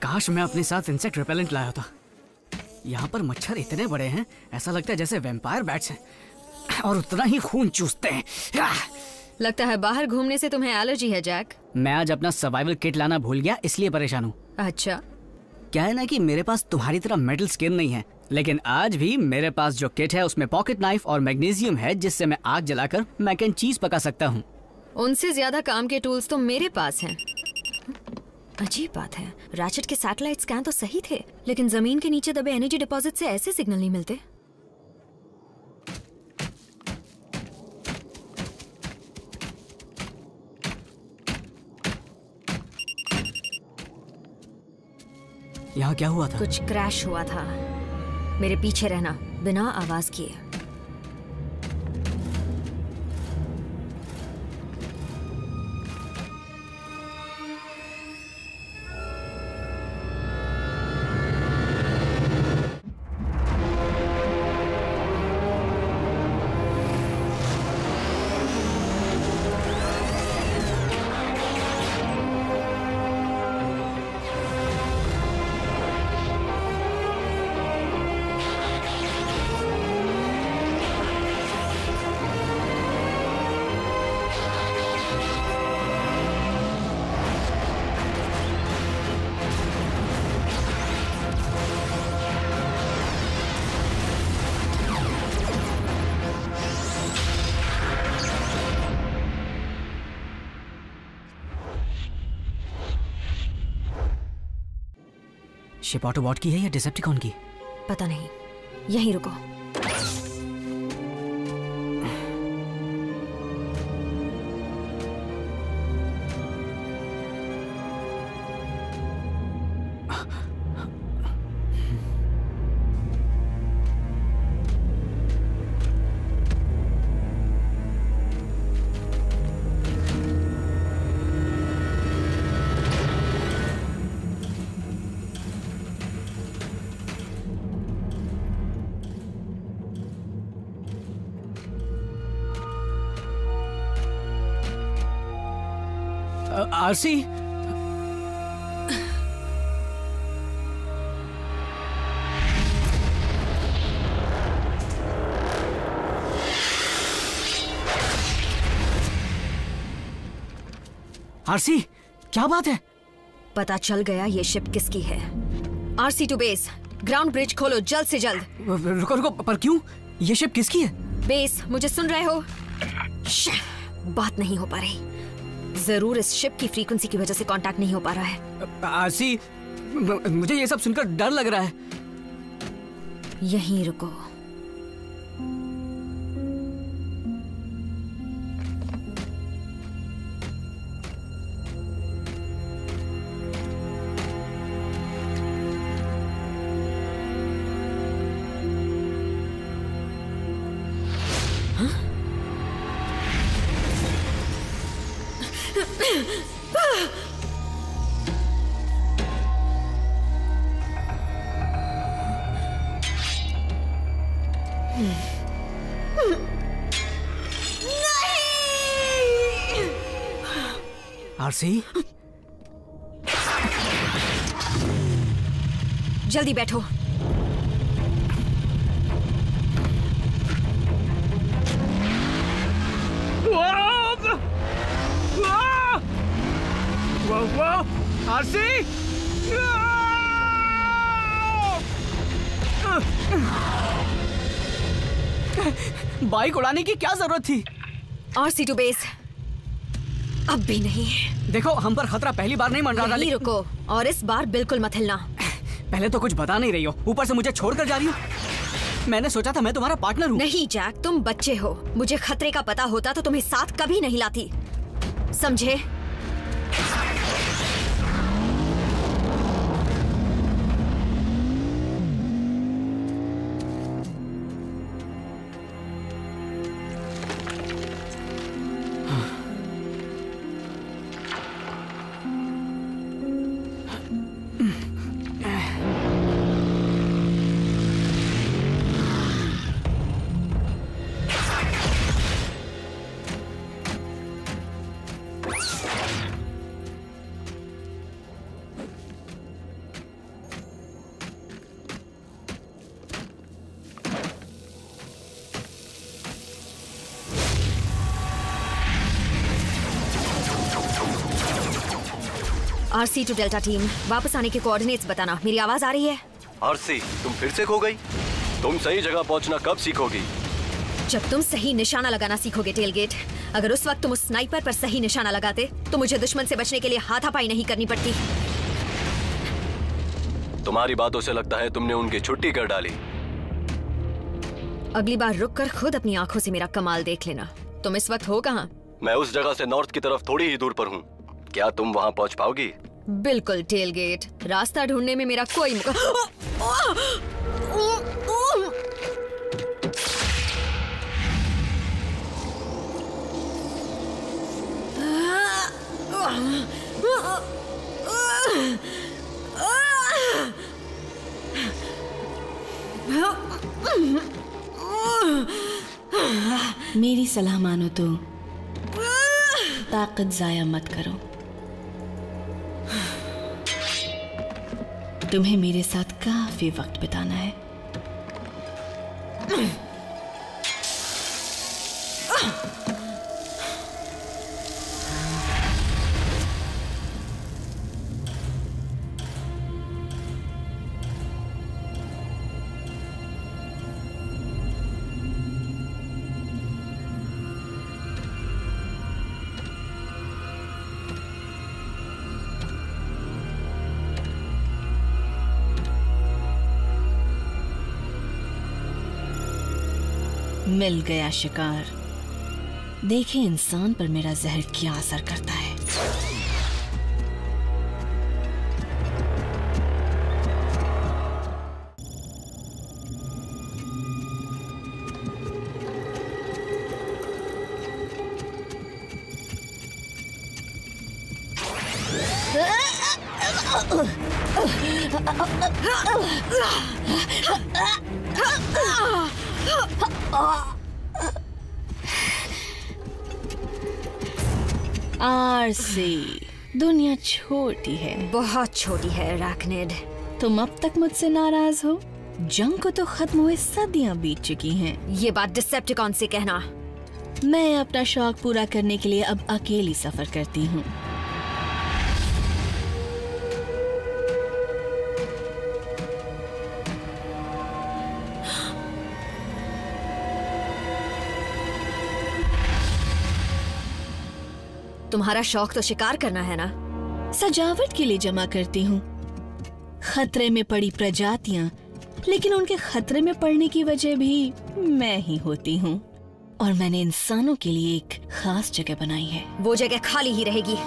काश मैं अपने साथ इंसेक्ट रिपेलेंट लाया था। यहाँ पर मच्छर इतने बड़े हैं, ऐसा लगता है जैसे वैम्पायर बैट्स हैं और उतना ही खून चूसते हैं। लगता है बाहर घूमने से तुम्हें एलर्जी है जैक। मैं आज अपना सर्वाइवल किट लाना भूल गया, इसलिए परेशान हूँ। अच्छा, क्या है ना कि मेरे पास तुम्हारी तरह मेटल स्किन नहीं है, लेकिन आज भी मेरे पास जो किट है उसमें पॉकेट नाइफ और मैग्नीशियम है, जिससे मैं आग जलाकर मैक एंड चीज पका सकता हूँ। उनसे ज्यादा काम के टूल्स तो मेरे पास हैं। अजीब बात है, रैचेट के सैटेलाइट स्कैन तो सही थे, लेकिन जमीन के नीचे दबे एनर्जी डिपॉजिट से ऐसे सिग्नल नहीं मिलते। यहाँ क्या हुआ था? कुछ क्रैश हुआ था। मेरे पीछे रहना, बिना आवाज किए। शिप ऑटोबॉट की है या डिसेप्टिकॉन की? पता नहीं, यहीं रुको। आरसी, आरसी, क्या बात है? पता चल गया ये शिप किसकी है। RC to base, ground bridge खोलो जल्द से जल्द। रुको रुको, पर क्यों? ये शिप किसकी है? बेस, मुझे सुन रहे हो? बात नहीं हो पा रही। जरूर इस शिप की फ्रीक्वेंसी की वजह से कांटेक्ट नहीं हो पा रहा है। आरसी, मुझे ये सब सुनकर डर लग रहा है। यहीं रुको। आरसी, जल्दी बैठो। आरसी, बाइक उड़ाने की क्या जरूरत थी? आरसी टू बेस, अब भी नहीं। देखो, हम पर खतरा पहली बार नहीं मंडरा रहा। रुको, और इस बार बिल्कुल मत हिलना। पहले तो कुछ बता नहीं रही हो, ऊपर से मुझे छोड़कर जा रही हो। मैंने सोचा था मैं तुम्हारा पार्टनर हूँ। नहीं जैक, तुम बच्चे हो। मुझे खतरे का पता होता तो तुम्हें साथ कभी नहीं लाती, समझे? आरसी टू डेल्टा टीम, वापस आने के कोऑर्डिनेट्स बताना। मेरी आवाज आ रही है? आरसी, तुम फिर से खो गई? तुम सही जगह पहुंचना कब सीखोगी? जब तुम सही निशाना लगाना सीखोगे टेलगेट। अगर उस वक्त तुम उस स्नाइपर पर सही निशाना लगाते तो मुझे दुश्मन से बचने के लिए हाथापाई नहीं करनी पड़ती। तुम्हारी बातों से लगता है तुमने उनकी छुट्टी कर डाली। अगली बार रुक कर खुद अपनी आंखों से मेरा कमाल देख लेना। तुम इस वक्त हो कहाँ? मैं उस जगह से नॉर्थ की तरफ थोड़ी ही दूर पर हूँ। क्या तुम वहाँ पहुँच पाओगी? बिल्कुल टेलगेट, रास्ता ढूंढने में मेरा कोई मेरी सलाह मानो तो ताकत जाया मत करो। तुम्हें मेरे साथ काफी वक्त बिताना है। मिल गया शिकार। देखें इंसान पर मेरा जहर क्या असर करता है। आरसी, दुनिया छोटी है, बहुत छोटी है अराकनिड। तुम अब तक मुझसे नाराज हो? जंग को तो खत्म हुए सदियां बीत चुकी हैं। ये बात डिसेप्टिकॉन से कहना। मैं अपना शौक पूरा करने के लिए अब अकेली सफर करती हूँ। तुम्हारा शौक तो शिकार करना है ना? सजावट के लिए जमा करती हूँ। खतरे में पड़ी प्रजातियां, लेकिन उनके खतरे में पड़ने की वजह भी मैं ही होती हूँ। और मैंने इंसानों के लिए एक खास जगह बनाई है। वो जगह खाली ही रहेगी।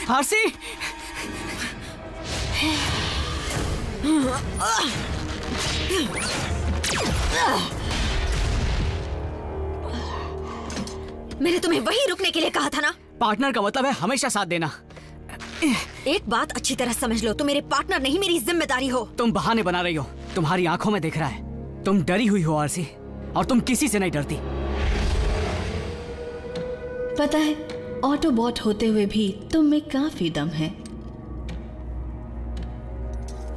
आरसी, मैंने तुम्हें वहीं रुकने के लिए कहा था ना। पार्टनर का मतलब है हमेशा साथ देना। एक बात अच्छी तरह समझ लो, तुम मेरे पार्टनर नहीं, मेरी जिम्मेदारी हो। तुम बहाने बना रही हो। तुम्हारी आंखों में दिख रहा है तुम डरी हुई हो आरसी, और तुम किसी से नहीं डरती। पता है, ऑटोबॉट होते हुए भी तुम में काफी दम है।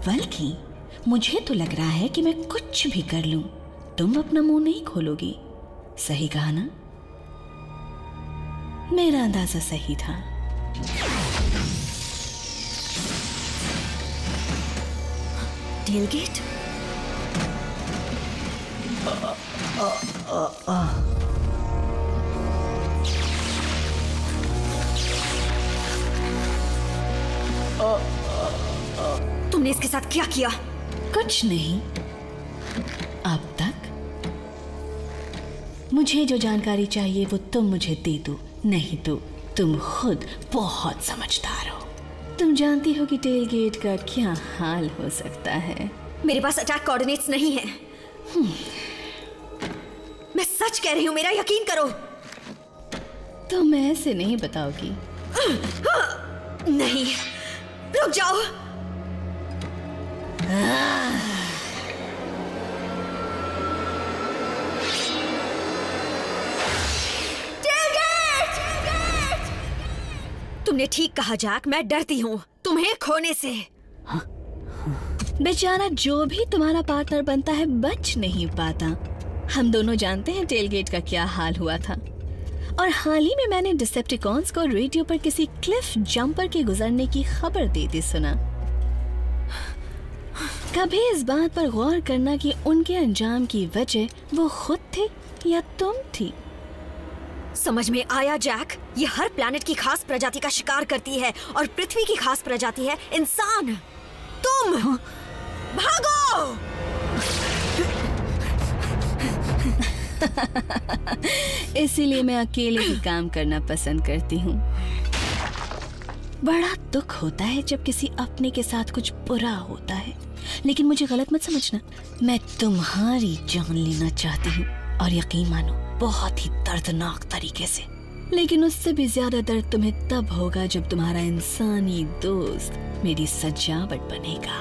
बल्कि मुझे तो लग रहा है कि मैं कुछ भी कर लूं, तुम अपना मुंह नहीं खोलोगी। सही कहा ना? मेरा अंदाजा सही था। टेलगेट? तुमने इसके साथ क्या किया? कुछ नहीं। अब तक मुझे जो जानकारी चाहिए वो तुम मुझे दे दो, नहीं तो तुम खुद बहुत समझदार हो। तुम जानती हो कि टेल गेट का क्या हाल हो सकता है। मेरे पास अटैक कोऑर्डिनेट्स नहीं है। मैं सच कह रही हूँ, मेरा यकीन करो। तुम ऐसे नहीं बताओगी। नहीं, रुक जाओ। तुमने ठीक कहा जैक, मैं डरती हूँ तुम्हें खोने से। बेचारा जो भी तुम्हारा पार्टनर बनता है बच नहीं पाता। हम दोनों जानते हैं टेलगेट का क्या हाल हुआ था। और हाल ही में मैंने डिसेप्टिकॉन्स को रेडियो पर किसी क्लिफ जंपर के गुजरने की खबर देते सुना। कभी इस बात पर गौर करना कि उनके अंजाम की वजह वो खुद थे या तुम थी? समझ में आया जैक, ये हर प्लैनेट की खास प्रजाति का शिकार करती है और पृथ्वी की खास प्रजाति है इंसान। तुम भागो। इसीलिए मैं अकेले ही काम करना पसंद करती हूँ। बड़ा दुख होता है जब किसी अपने के साथ कुछ बुरा होता है, लेकिन मुझे गलत मत समझना, मैं तुम्हारी जान लेना चाहती हूँ और यकीन मानो बहुत ही दर्दनाक तरीके से। लेकिन उससे भी ज्यादा दर्द तुम्हें तब होगा जब तुम्हारा इंसानी दोस्त मेरी सजावट बनेगा।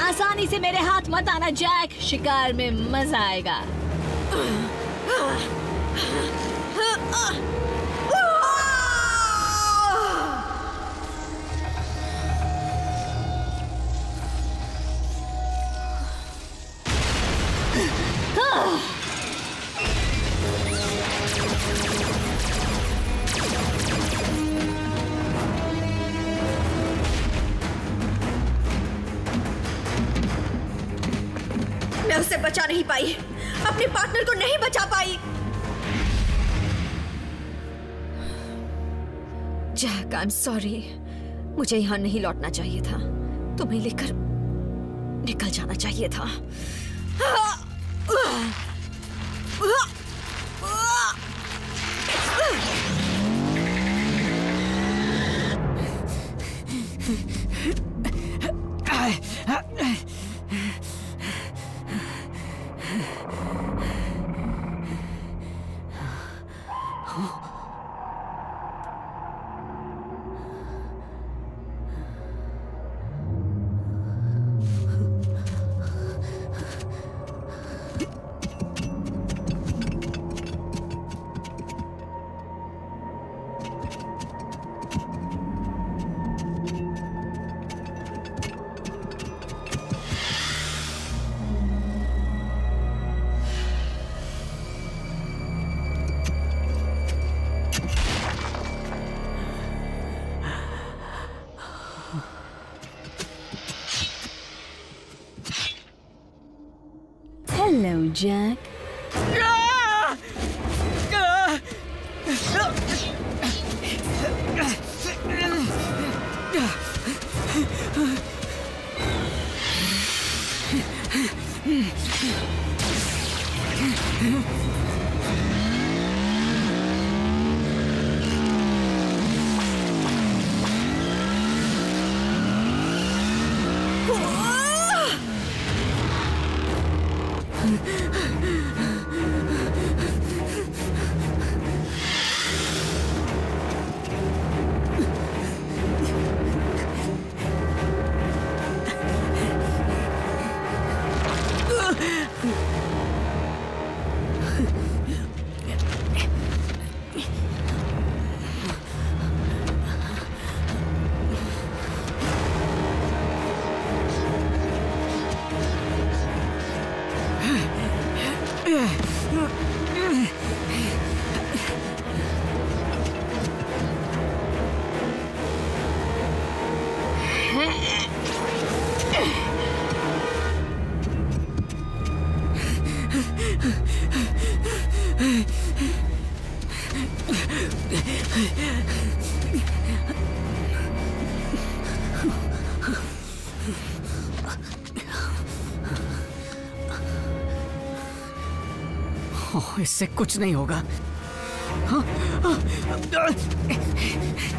आसानी से मेरे हाथ मत आना जैक, शिकार में मजा आएगा। मैं उसे बचा नहीं पाई, अपने पार्टनर को नहीं बचा पाई। जैक, आई एम सॉरी, मुझे यहाँ नहीं लौटना चाहिए था, तुम्हें लेकर निकल जाना चाहिए था। Hello Jack. इससे कुछ नहीं होगा।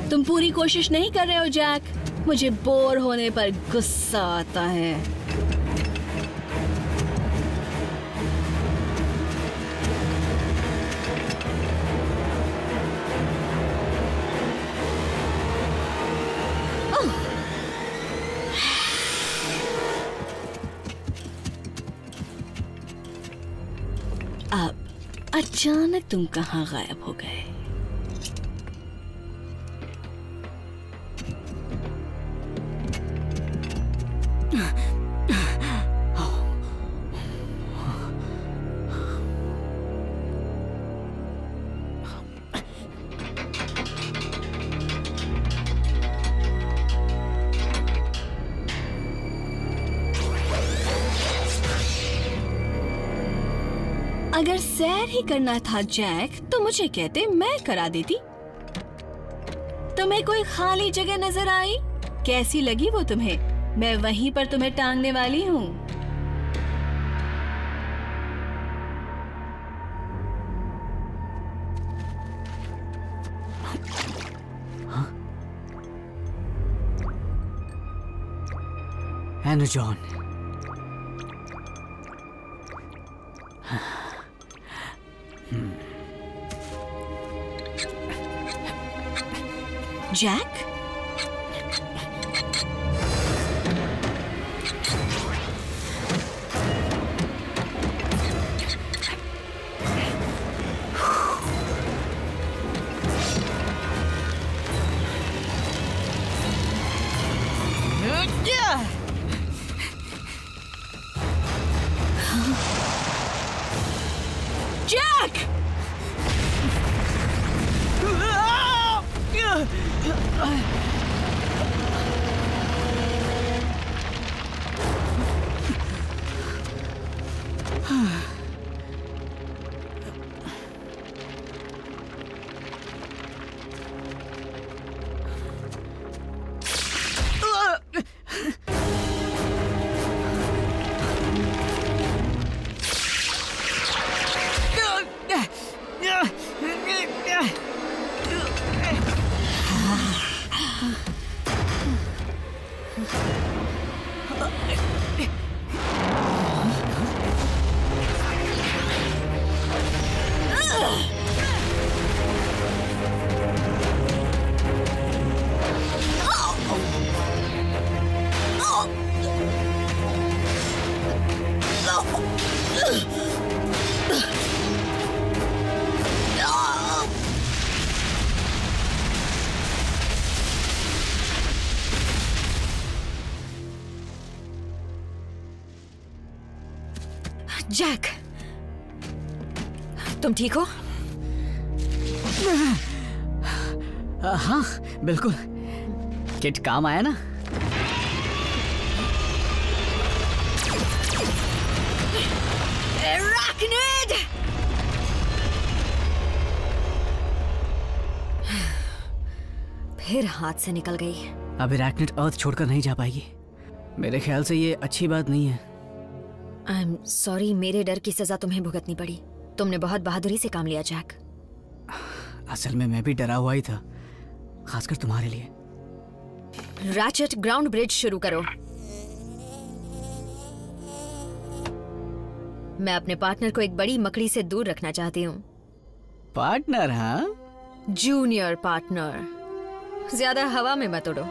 तुम पूरी कोशिश नहीं कर रहे हो जैक। मुझे बोर होने पर गुस्सा आता है। अब अचानक तुम कहाँ गायब हो गए? अगर सैर ही करना था जैक तो मुझे कहते, मैं करा देती। तुम्हें कोई खाली जगह नजर आई? कैसी लगी वो तुम्हें? मैं वहीं पर तुम्हें टांगने वाली हूँ। एनोजॉन, जैक, जैक! जैक, तुम ठीक हो? हाँ बिल्कुल। किट काम आया ना? एराक्निड! फिर हाथ से निकल गई। अब एराक्निड अर्थ छोड़कर नहीं जा पाएगी। मेरे ख्याल से ये अच्छी बात नहीं है। आई एम सॉरी, मेरे डर की सजा तुम्हें भुगतनी पड़ी। तुमने बहुत बहादुरी से काम लिया जैक। असल में मैं भी डरा हुआ ही था, खासकर तुम्हारे लिए। रैचेट, ग्राउंड ब्रिज शुरू करो। मैं अपने पार्टनर को एक बड़ी मकड़ी से दूर रखना चाहती हूँ। पार्टनर? हाँ, जूनियर पार्टनर। ज्यादा हवा में मत उड़ो।